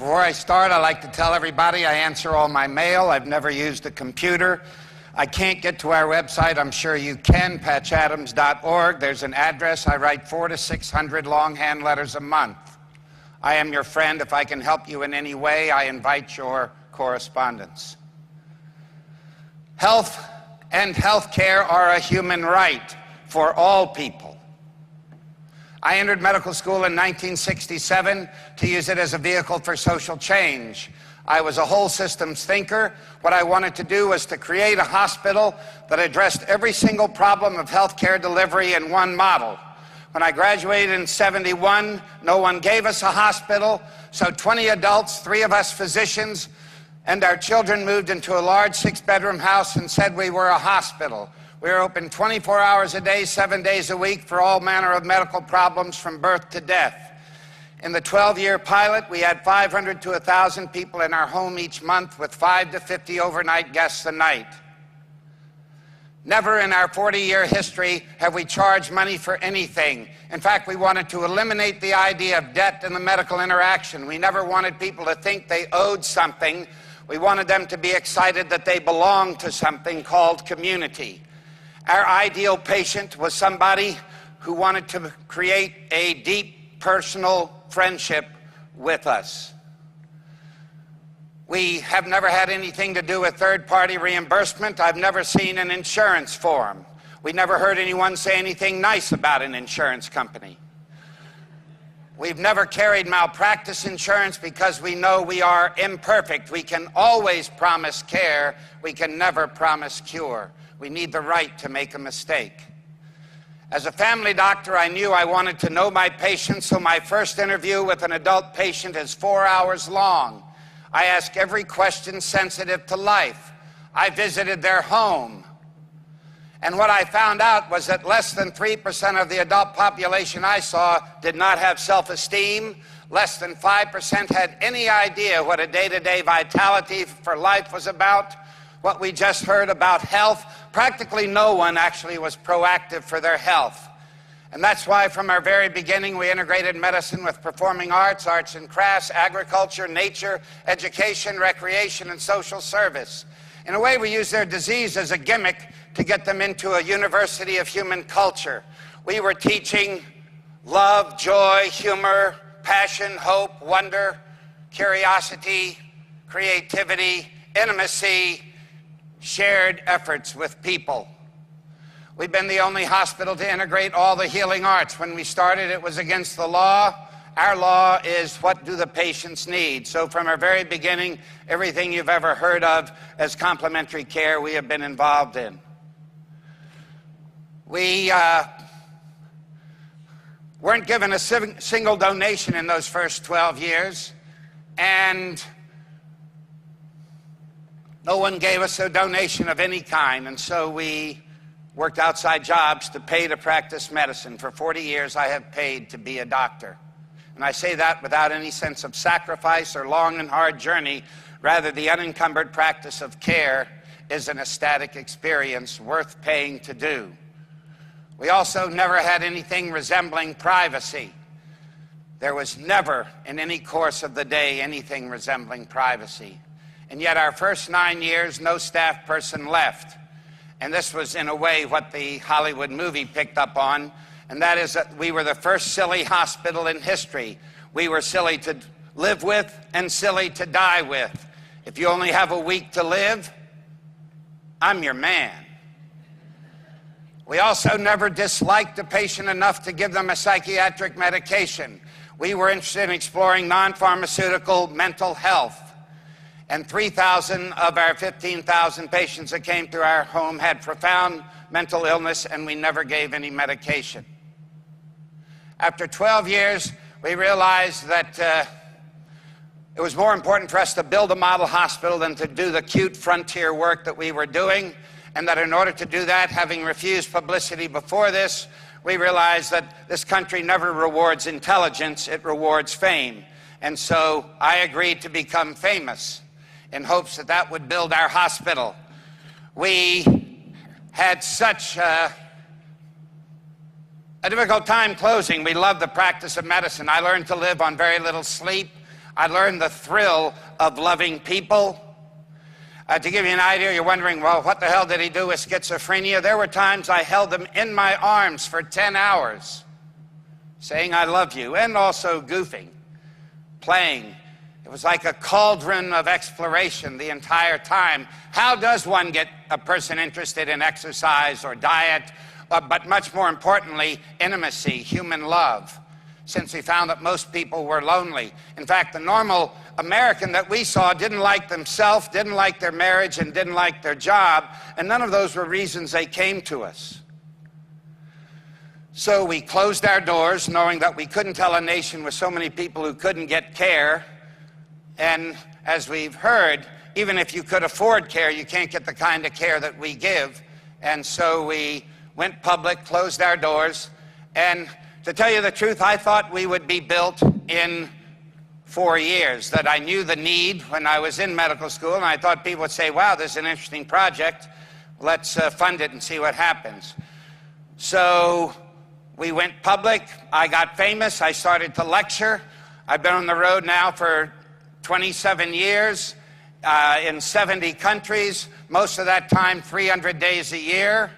Before I start, I like to tell everybody I answer all my mail. I've never used a computer. I can't get to our website. I'm sure you can, patchadams.org. There's an address. I write 400 to 600 longhand letters a month. I am your friend. If I can help you in any way, I invite your correspondence. Health and health care are a human right for all people. I entered medical school in 1967 to use it as a vehicle for social change. I was a whole systems thinker. What I wanted to do was to create a hospital that addressed every single problem of healthcare delivery in one model. When I graduated in '71, no one gave us a hospital, so 20 adults, 3 of us physicians, and our children moved into a large 6-bedroom house and said we were a hospital. We were open 24 hours a day, 7 days a week for all manner of medical problems from birth to death. In the 12-year pilot, we had 500 to 1,000 people in our home each month with 5 to 50 overnight guests a night. Never in our 40-year history have we charged money for anything. In fact, we wanted to eliminate the idea of debt in the medical interaction. We never wanted people to think they owed something. We wanted them to be excited that they belonged to something called community. Our ideal patient was somebody who wanted to create a deep personal friendship with us. We have never had anything to do with third-party reimbursement. I've never seen an insurance form. We never heard anyone say anything nice about an insurance company. We've never carried malpractice insurance because we know we are imperfect. We can always promise care. We can never promise cure. We need the right to make a mistake. As a family doctor, I knew I wanted to know my patients, so my first interview with an adult patient is 4 hours long. I ask every question sensitive to life. I visited their home. And what I found out was that less than 3% of the adult population I saw did not have self-esteem. Less than 5% had any idea what a day-to-day vitality for life was about. What we just heard about health, practically no one actually was proactive for their health. And that's why from our very beginning we integrated medicine with performing arts, arts and crafts, agriculture, nature, education, recreation, and social service. In a way, we use their disease as a gimmick to get them into a university of human culture. We were teaching love, joy, humor, passion, hope, wonder, curiosity, creativity, intimacy, shared efforts with people. We've been the only hospital to integrate all the healing arts. When we started, it was against the law. Our law is what do the patients need. So from our very beginning, everything you've ever heard of as complementary care, we have been involved in. We weren't given a single donation in those first 12 years, and no one gave us a donation of any kind, and so we worked outside jobs to pay to practice medicine. For 40 years, I have paid to be a doctor. And I say that without any sense of sacrifice or long and hard journey. Rather, the unencumbered practice of care is an ecstatic experience worth paying to do. We also never had anything resembling privacy. There was never, in any course of the day, anything resembling privacy. And yet our first 9 years, no staff person left. And this was, in a way, what the Hollywood movie picked up on, and that is that we were the first silly hospital in history. We were silly to live with and silly to die with. If you only have a week to live, I'm your man. We also never disliked a patient enough to give them a psychiatric medication. We were interested in exploring non-pharmaceutical mental health. And 3,000 of our 15,000 patients that came through our home had profound mental illness, and we never gave any medication. After 12 years, we realized that it was more important for us to build a model hospital than to do the cute frontier work that we were doing, and that in order to do that, having refused publicity before this, we realized that this country never rewards intelligence, it rewards fame. And so I agreed to become famous in hopes that that would build our hospital. We had such a difficult time closing. We loved the practice of medicine. I learned to live on very little sleep. I learned the thrill of loving people. To give you an idea, you're wondering, well, what the hell did he do with schizophrenia? There were times I held him in my arms for 10 hours, saying I love you, and also goofing, playing. It was like a cauldron of exploration the entire time. How does one get a person interested in exercise or diet, but much more importantly, intimacy, human love? Since we found that most people were lonely. In fact, the normal American that we saw didn't like themselves, didn't like their marriage, and didn't like their job, and none of those were reasons they came to us. So we closed our doors, knowing that we couldn't tell a nation with so many people who couldn't get care. And as we've heard, even if you could afford care, you can't get the kind of care that we give. And so we went public, closed our doors, and to tell you the truth, I thought we would be built in 4 years, that I knew the need when I was in medical school, and I thought people would say, wow, this is an interesting project. Let's fund it and see what happens. So we went public. I got famous. I started to lecture. I've been on the road now for 27 years in 70 countries, most of that time 300 days a year.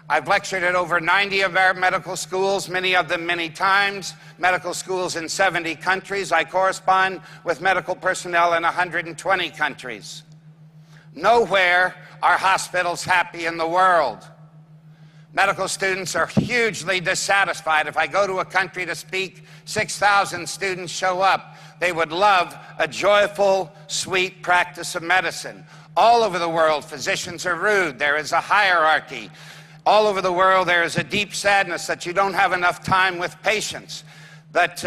I've lectured at over 90 of our medical schools, many of them many times, medical schools in 70 countries. I correspond with medical personnel in 120 countries. Nowhere are hospitals happy in the world. Medical students are hugely dissatisfied. If I go to a country to speak, 6,000 students show up. They would love a joyful, sweet practice of medicine. All over the world, physicians are rude. There is a hierarchy. All over the world, there is a deep sadness that you don't have enough time with patients. That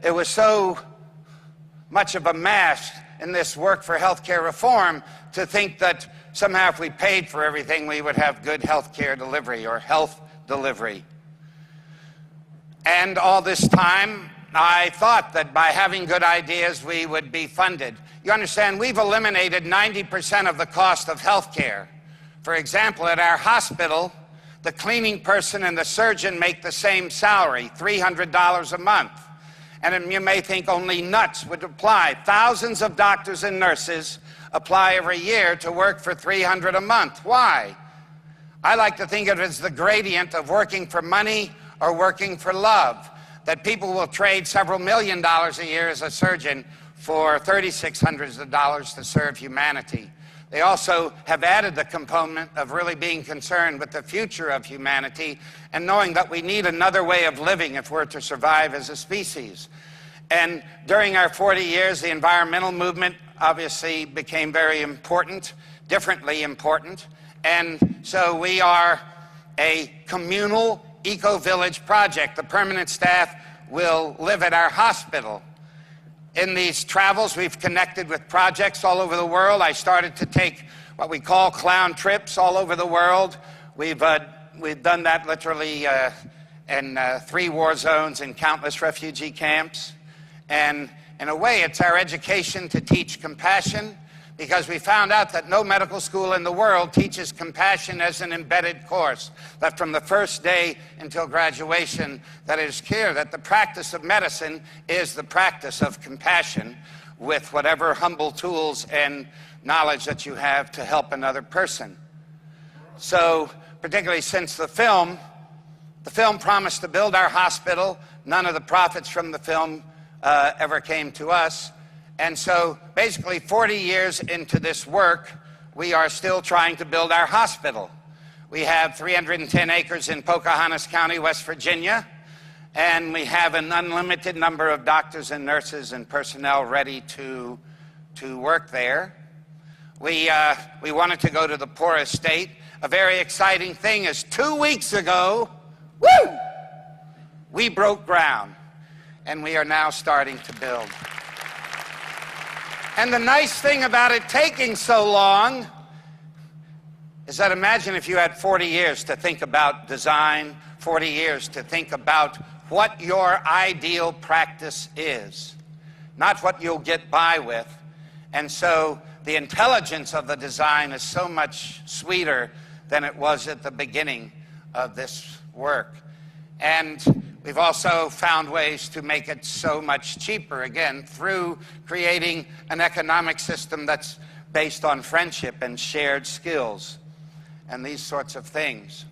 it was so much of a mash in this work for healthcare reform to think that somehow if we paid for everything, we would have good healthcare delivery or health delivery. And all this time, I thought that by having good ideas, we would be funded. You understand, we've eliminated 90% of the cost of healthcare. For example, at our hospital, the cleaning person and the surgeon make the same salary, $300 a month. And you may think only nuts would apply. Thousands of doctors and nurses apply every year to work for $300 a month. Why? I like to think of it as the gradient of working for money or working for love. That people will trade several $1 million a year as a surgeon for $3,600 to serve humanity. They also have added the component of really being concerned with the future of humanity and knowing that we need another way of living if we're to survive as a species. And during our 40 years, the environmental movement obviously became very important, differently important. And so we are a communal eco-village project. The permanent staff will live at our hospital. In these travels, we've connected with projects all over the world. I started to take what we call clown trips all over the world. We've done that literally in 3 war zones and countless refugee camps. And in a way, it's our education to teach compassion, because we found out that no medical school in the world teaches compassion as an embedded course, that from the first day until graduation, that it is clear that the practice of medicine is the practice of compassion with whatever humble tools and knowledge that you have to help another person. So, particularly since the film promised to build our hospital. None of the profits from the film ever came to us. And so basically 40 years into this work, we are still trying to build our hospital. We have 310 acres in Pocahontas County, West Virginia, and we have an unlimited number of doctors and nurses and personnel ready to work there. We wanted to go to the poorest state. A very exciting thing is 2 weeks ago, we broke ground, and we are now starting to build. And the nice thing about it taking so long is that imagine if you had 40 years to think about design, 40 years to think about what your ideal practice is, not what you'll get by with. And so the intelligence of the design is so much sweeter than it was at the beginning of this work. And We've also found ways to make it so much cheaper, again, through creating an economic system that's based on friendship and shared skills and these sorts of things.